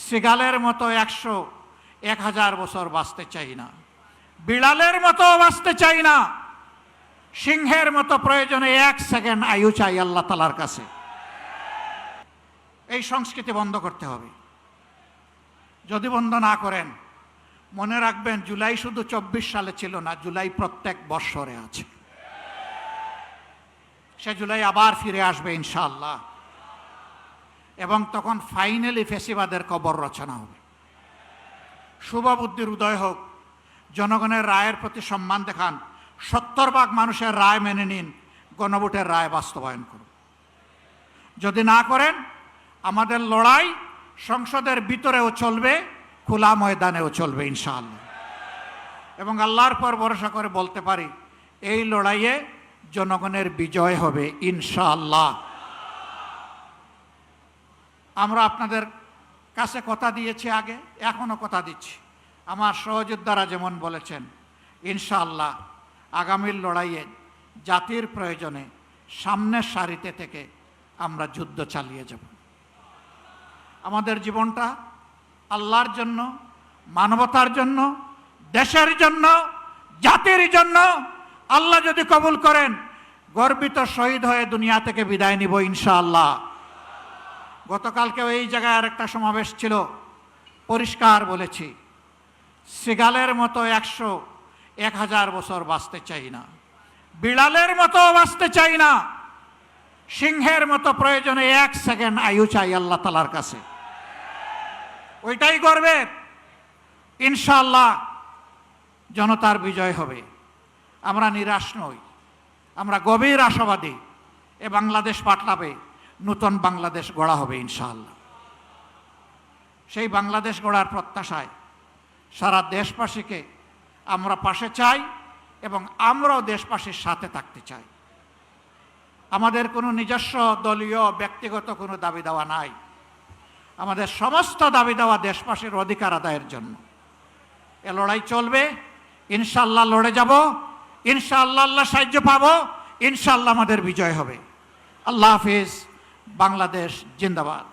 সিগালের মতো 100-1000 বছর বাঁচতে চাই না, বিড়ালের মতো বাঁচতে চাই না, সিংহের মতো প্রয়োজনে 1 সেকেন্ড আয়ু চাই আল্লাহ তাআলার কাছে। এই সংস্কৃতি বন্ধ করতে হবে। যদি বন্ধ না করেন, মনে রাখবেন জুলাই শুধু 24 সালে ছিল না, জুলাই প্রত্যেক বৎসরে আছে। সে জুলাই আবার ফিরে আসবে ইনশাআল্লাহ, এবং তখন ফাইনালি ফেসিবাদের কবর রচনা হবে। শুভ বুদ্ধির উদয় হোক, জনগণের রায়ের প্রতি সম্মান দেখান, 70% মানুষের রায় মেনে নিন, গণভোটের রায় বাস্তবায়ন করুন। যদি না করেন, আমাদের লড়াই সংসদের ভিতরেও চলবে, খোলা ময়দানেও চলবে ইনশাআল্লাহ। এবং আল্লাহর পর ভরসা করে বলতে পারি, এই লড়াইয়ে জনগণের বিজয় হবে ইনশাআল্লাহ। আমরা আপনাদের কাছে কথা দিয়েছি আগে, এখনও কথা দিচ্ছি। আমার সহযোদ্ধারা যেমন বলেছেন, ইনশাআল্লাহ আগামীর লড়াইয়ে জাতির প্রয়োজনে সামনের সারিতে থেকে আমরা যুদ্ধ চালিয়ে যাব। আমাদের জীবনটা আল্লাহর জন্য, মানবতার জন্য, দেশের জন্য, জাতির জন্য। আল্লাহ যদি কবুল করেন, গর্বিত শহীদ হয়ে দুনিয়া থেকে বিদায় নিব ইনশাআল্লাহ। গতকালকেও এই জায়গায় আরেকটা সমাবেশ ছিল, পরিষ্কার বলেছি, সিগালের মতো 100-1000 বছর বাঁচতে চাই না, বিড়ালের মতো বাঁচতে চাই না, সিংহের মতো প্রয়োজনে 1 সেকেন্ড আয়ু চাই আল্লাহ তাআলার কাছে। ওইটাই গর্বের। ইনশাআল্লাহ জনতার বিজয় হবে। আমরা নিরাশ নই, আমরা গভীর আশাবাদী। এ বাংলাদেশ পাল্টাবে, নতুন বাংলাদেশ গড়া হবে ইনশাআল্লাহ। সেই বাংলাদেশ গড়ার প্রত্যাশায় সারা দেশবাসীকে আমরা পাশে চাই, এবং আমরাও দেশবাসীর সাথে থাকতে চাই। আমাদের কোনো নিজস্ব দলীয় ব্যক্তিগত কোনো দাবি দেওয়া নাই। আমাদের সমস্ত দাবি দেওয়া দেশবাসীর অধিকার আদায়ের জন্য। এ লড়াই চলবে ইনশাআল্লাহ, লড়ে যাব ইনশাআল্লাহ, আল্লাহ সাহায্য পাবো ইনশাআল্লাহ, আমাদের বিজয় হবে। আল্লাহ হাফিজ। বাংলাদেশ জিন্দাবাদ।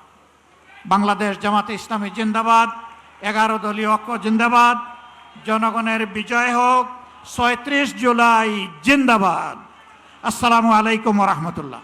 বাংলাদেশ জামাতে ইসলামী জিন্দাবাদ। 11 দলীয় ঐক্য জিন্দাবাদ। জনগণের বিজয় হোক। 36 জুলাই জিন্দাবাদ। আসসালামু আলাইকুম ওয়া রাহমাতুল্লাহ।